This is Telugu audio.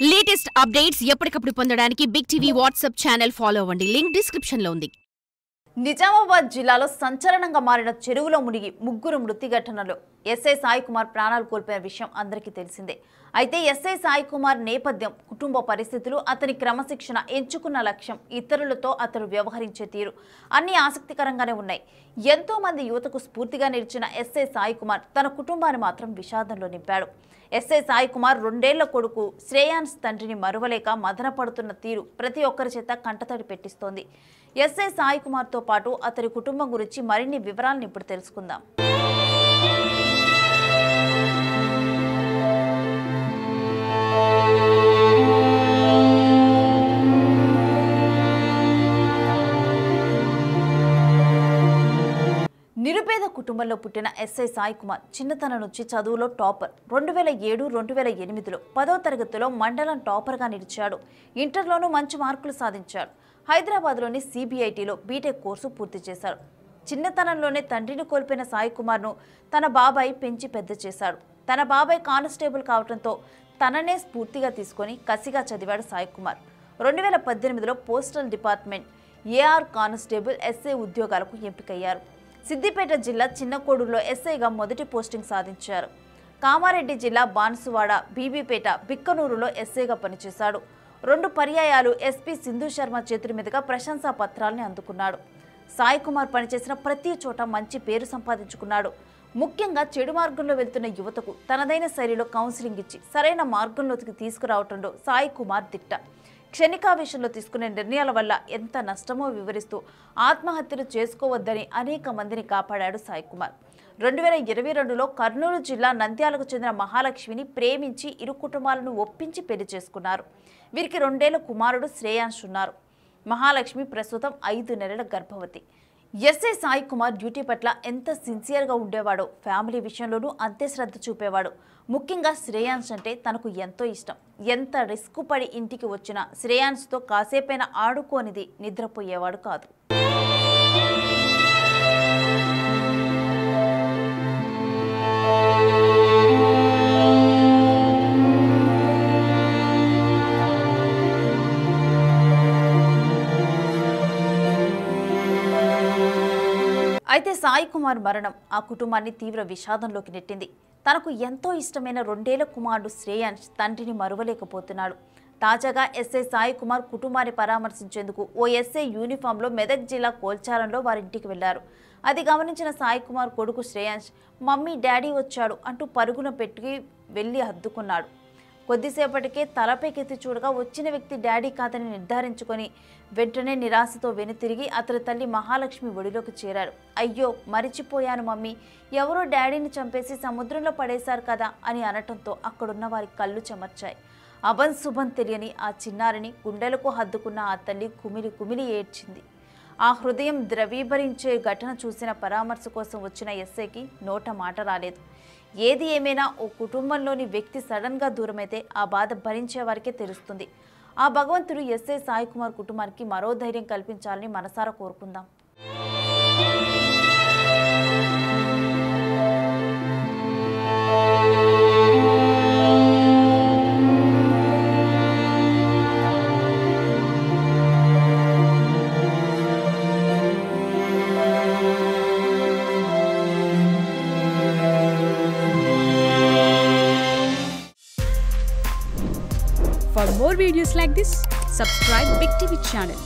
లేటెస్ట్ అప్డేట్స్ ఎప్పటికప్పుడు పొందడానికి big TV WhatsApp channel follow అవ్వండి. లింక్ డిస్క్రిప్షన్ లో ఉంది. నిజామాబాద్ జిల్లాలో సంచలనంగా మారిన చెరువులో మునిగి ముగ్గురు మృతి ఘటనలో ఎస్ఐ సాయి కుమార్ ప్రాణాలు కోల్పోయిన విషయం అందరికీ తెలిసిందే. అయితే ఎస్ఐ సాయి కుమార్ నేపథ్యం, కుటుంబ పరిస్థితులు, అతని క్రమశిక్షణ, ఎంచుకున్న లక్ష్యం, ఇతరులతో అతడు వ్యవహరించే తీరు అన్ని ఆసక్తికరంగానే ఉన్నాయి. ఎంతో మంది యువతకు స్ఫూర్తిగా నిలిచిన ఎస్ఐ సాయి కుమార్ తన కుటుంబాన్ని మాత్రం విషాదంలో నింపాడు. ఎస్ఐ సాయి కుమార్ 2 ఏళ్ల కొడుకు శ్రేయాన్స్ తండ్రిని మరువలేక మదన పడుతున్న తీరు ప్రతి ఒక్కరి చేత కంటతడి పెట్టిస్తోంది. ఎస్ఐ సాయి కుమార్తో పాటు అతని కుటుంబం గురించి మరిన్ని వివరాలను ఇప్పుడు తెలుసుకుందాం. నిరుపేద కుటుంబంలో పుట్టిన ఎస్ఐ సాయి కుమార్ చిన్నతనం నుంచి చదువులో టాపర్. 2007-2008లో 10వ తరగతిలో మండలం టాపర్గా నిలిచాడు. ఇంటర్లోనూ మంచి మార్కులు సాధించాడు. హైదరాబాద్లోని సిబిఐటిలో బీటెక్ కోర్సు పూర్తి చేశాడు. చిన్నతనంలోనే తండ్రిని కోల్పోయిన సాయి కుమార్ను తన బాబాయ్ పెంచి పెద్ద చేశాడు. తన బాబాయ్ కానిస్టేబుల్ కావడంతో తననే స్ఫూర్తిగా తీసుకొని కసిగా చదివాడు సాయి కుమార్. 2018లో postal department AR constable SI ఉద్యోగాలకు ఎంపికయ్యారు. సిద్దిపేట జిల్లా చిన్నకోడూరులో ఎస్ఐగా మొదటి పోస్టింగ్ సాధించారు. కామారెడ్డి జిల్లా బాన్సువాడ, బీబీపేట, బిక్కనూరులో ఎస్ఐగా పనిచేశాడు. 2 పర్యాయాలు ఎస్పీ సింధు శర్మ చేతుల మీదుగా ప్రశంసా పత్రాల్ని అందుకున్నాడు. సాయి కుమార్ పనిచేసిన ప్రతి చోట మంచి పేరు సంపాదించుకున్నాడు. ముఖ్యంగా చెడు మార్గంలో వెళ్తున్న యువతకు తనదైన శైలిలో కౌన్సిలింగ్ ఇచ్చి సరైన మార్గంలోకి తీసుకురావడంలో సాయి కుమార్ దిట్ట. క్షణికావేశంలో తీసుకునే నిర్ణయాల వల్ల ఎంత నష్టమో వివరిస్తూ ఆత్మహత్యలు చేసుకోవద్దని అనేక మందిని కాపాడాడు సాయి కుమార్. 2022లో కర్నూలు జిల్లా నంద్యాలకు చెందిన మహాలక్ష్మిని ప్రేమించి ఇరు కుటుంబాలను ఒప్పించి పెళ్లి చేసుకున్నారు. వీరికి 2 ఏళ్ల కుమారుడు శ్రేయాన్స్ ఉన్నారు. మహాలక్ష్మి ప్రస్తుతం 5 నెలల గర్భవతి. ఎస్ఐ సాయి కుమార్ డ్యూటీ పట్ల ఎంత సిన్సియర్గా ఉండేవాడో, ఫ్యామిలీ విషయంలోనూ అంతే శ్రద్ధ చూపేవాడు. ముఖ్యంగా శ్రేయాన్స్ అంటే తనకు ఎంతో ఇష్టం. ఎంత రిస్క్ పడి ఇంటికి వచ్చినా శ్రేయాన్స్తో కాసేపైనా ఆడుకోనిది నిద్రపోయేవాడు కాదు. అయితే సాయి కుమార్ మరణం ఆ కుటుంబాన్ని తీవ్ర విషాదంలోకి నెట్టింది. తనకు ఎంతో ఇష్టమైన 2 ఏళ్ల కుమారుడు శ్రేయాన్స్ తండ్రిని మరువలేకపోతున్నాడు. తాజాగా ఎస్ఐ సాయి కుమార్ కుటుంబాన్ని పరామర్శించేందుకు ఓ ఎస్ఐ యూనిఫామ్లో మెదక్ జిల్లా కోల్చారంలో వారింటికి వెళ్లారు. అది గమనించిన సాయి కుమార్ కొడుకు శ్రేయాన్స్ మమ్మీ డాడీ వచ్చాడు అంటూ పరుగున పెట్టి వెళ్లి హత్తుకున్నాడు. కొద్దిసేపటికే తలపైకెత్తి చూడగా వచ్చిన వ్యక్తి డాడీ కాదని నిర్ధారించుకొని వెంటనే నిరాశతో వెనుతిరిగి అతని తల్లి మహాలక్ష్మి ఒడిలోకి చేరాడు. అయ్యో మరిచిపోయాను మమ్మీ, ఎవరో డాడీని చంపేసి సముద్రంలో పడేశారు కదా అని అనటంతో అక్కడున్న వారి కళ్ళు చెమర్చాయి. అభం శుభం తెలియని ఆ చిన్నారిని గుండెలకు హద్దుకున్న ఆ తల్లి కుమిలి కుమిలి ఏడ్చింది. ఆ హృదయం ద్రవీభరించే ఘటన చూసిన పరామర్శ కోసం వచ్చిన ఎస్ఐకి నోట మాట రాలేదు. ఏది ఏమైనా ఓ కుటుంబంలోని వ్యక్తి సడన్గా దూరమైతే ఆ బాధ భరించే వారికే తెలుస్తుంది. ఆ భగవంతుడు ఎస్ఐ సాయి కుమార్ కుటుంబానికి మరో ధైర్యం కల్పించాలని మనసారా కోరుకుందాం. For more videos like this, subscribe Big TV channel.